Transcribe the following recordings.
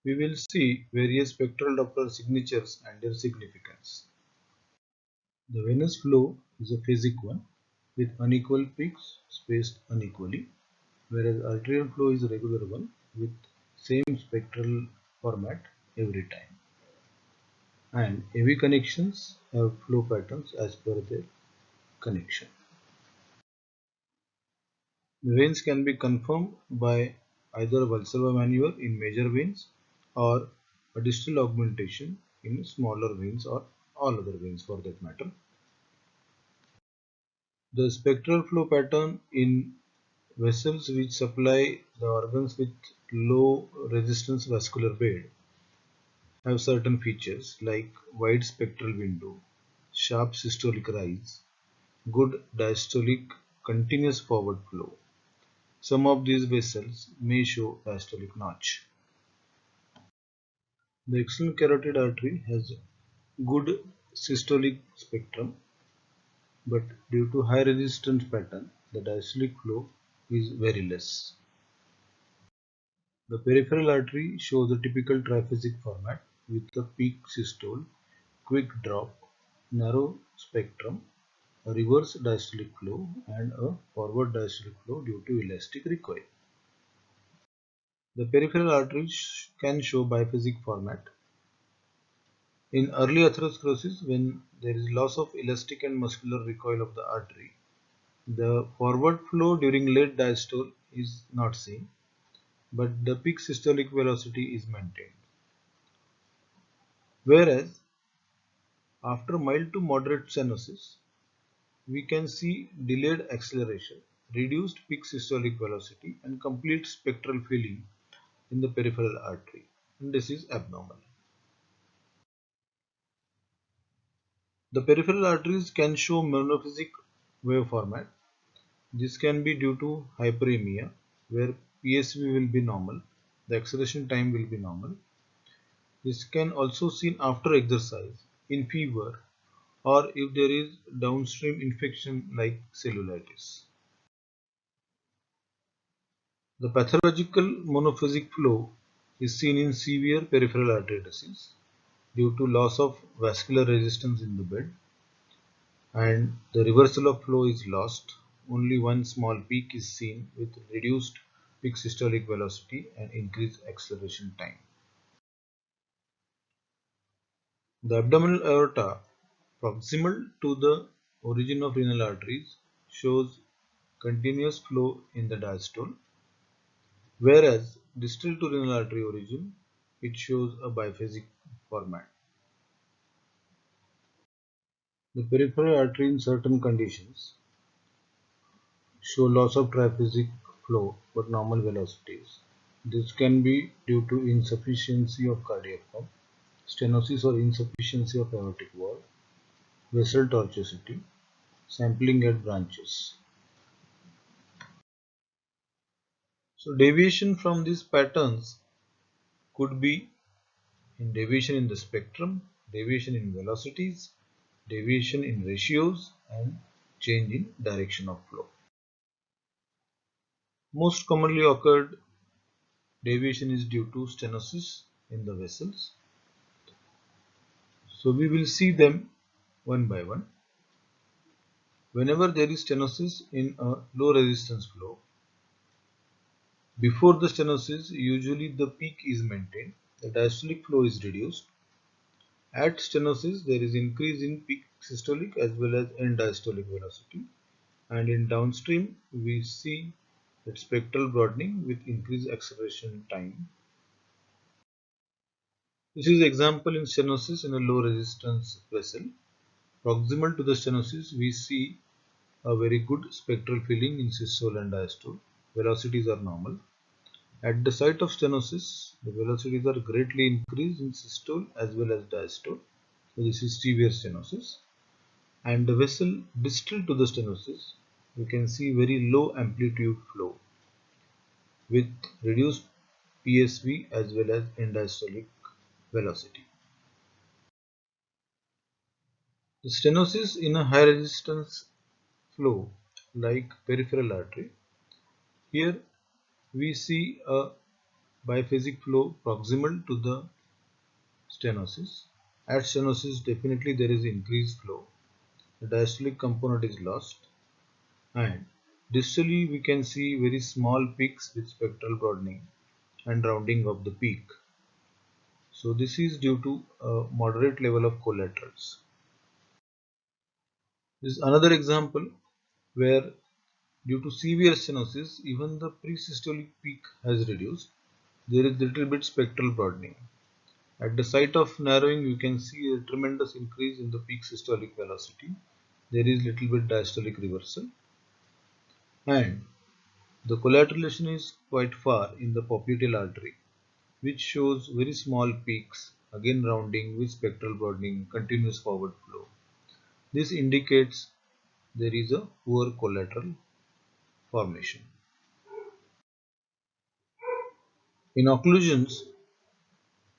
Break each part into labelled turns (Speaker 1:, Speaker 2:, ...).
Speaker 1: we will see various spectral Doppler signatures and their significance. The venous flow is a phasic one with unequal peaks spaced unequally, whereas arterial flow is a regular one with same spectral format every time. And AV connections have flow patterns as per their connection. The veins can be confirmed by either Valsalva maneuver in major veins or a distal augmentation in smaller veins or all other veins for that matter. The spectral flow pattern in vessels which supply the organs with low resistance vascular bed have certain features like wide spectral window, sharp systolic rise, good diastolic continuous forward flow. Some of these vessels may show diastolic notch. The external carotid artery has good systolic spectrum, but due to high resistance pattern, the diastolic flow is very less. The peripheral artery shows a typical triphasic format with a peak systole, quick drop, narrow spectrum, a reverse diastolic flow, and a forward diastolic flow due to elastic recoil. The peripheral arteries can show biphasic format. In early atherosclerosis, when there is loss of elastic and muscular recoil of the artery, the forward flow during late diastole is not seen, but the peak systolic velocity is maintained. Whereas after mild to moderate stenosis, we can see delayed acceleration, reduced peak systolic velocity, and complete spectral filling in the peripheral artery, and this is abnormal. The peripheral arteries can show monophasic wave format. This can be due to hyperemia, where PSV will be normal, the acceleration time will be normal. This can also seen after exercise, in fever, or if there is downstream infection like cellulitis. The pathological monophasic flow is seen in severe peripheral artery disease due to loss of vascular resistance in the bed, and the reversal of flow is lost. Only one small peak is seen with reduced peak systolic velocity and increased acceleration time. The abdominal aorta proximal to the origin of renal arteries shows continuous flow in the diastole, whereas distal to renal artery origin it shows a biphasic format. The peripheral artery in certain conditions show loss of triphasic flow but normal velocities. This can be due to insufficiency of cardiac pump, stenosis or insufficiency of aortic wall, vessel tortuosity, sampling at branches. So deviation from these patterns could be in deviation in the spectrum, deviation in velocities, deviation in ratios, and change in direction of flow. Most commonly occurred deviation is due to stenosis in the vessels. So we will see them one by one. Whenever there is stenosis in a low resistance flow, before the stenosis usually the peak is maintained, the diastolic flow is reduced. At stenosis there is increase in peak systolic as well as end diastolic velocity, and in downstream we see that spectral broadening with increased acceleration time. This is example in stenosis in a low resistance vessel. Proximal to the stenosis we see a very good spectral filling in systole and diastole. Velocities are normal. At the site of stenosis, the velocities are greatly increased in systole as well as diastole. So this is severe stenosis. And the vessel distal to the stenosis, you can see very low amplitude flow with reduced PSV as well as end diastolic velocity. The stenosis in a high resistance flow like peripheral artery, here we see a biphasic flow proximal to the stenosis. At stenosis, definitely there is increased flow. The diastolic component is lost, and distally we can see very small peaks with spectral broadening and rounding of the peak. So this is due to a moderate level of collaterals. This is another example where due to severe stenosis even the presystolic peak has reduced. There is little bit spectral broadening. At the site of narrowing you can see a tremendous increase in the peak systolic velocity. There is little bit diastolic reversal, and the collateralization is quite far in the popliteal artery, which shows very small peaks, again rounding with spectral broadening, continuous forward flow. This indicates there is a poor collateral formation. In occlusions,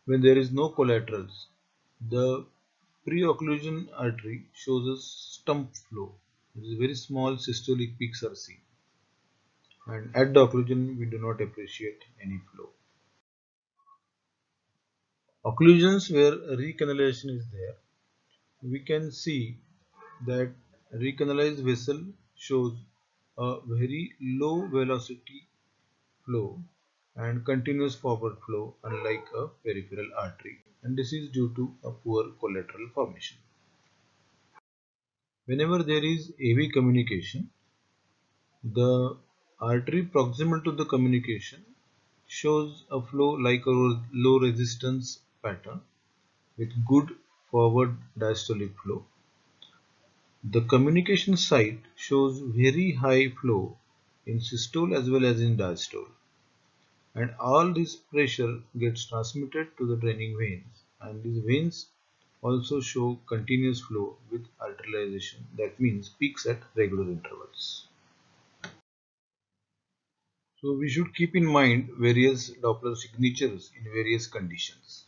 Speaker 1: when there is no collaterals, the pre-occlusion artery shows a stump flow. It is very small systolic peaks are seen, and at the occlusion we do not appreciate any flow. Occlusions where recanalization is there, we can see that recanalized vessel shows a very low velocity flow and continuous forward flow unlike a peripheral artery, and this is due to a poor collateral formation. Whenever there is AV communication, the artery proximal to the communication shows a flow like a low resistance pattern with good forward diastolic flow. The communication site shows very high flow in systole as well as in diastole, and all this pressure gets transmitted to the draining veins, and these veins also show continuous flow with arterialization, that means peaks at regular intervals. So we should keep in mind various Doppler signatures in various conditions.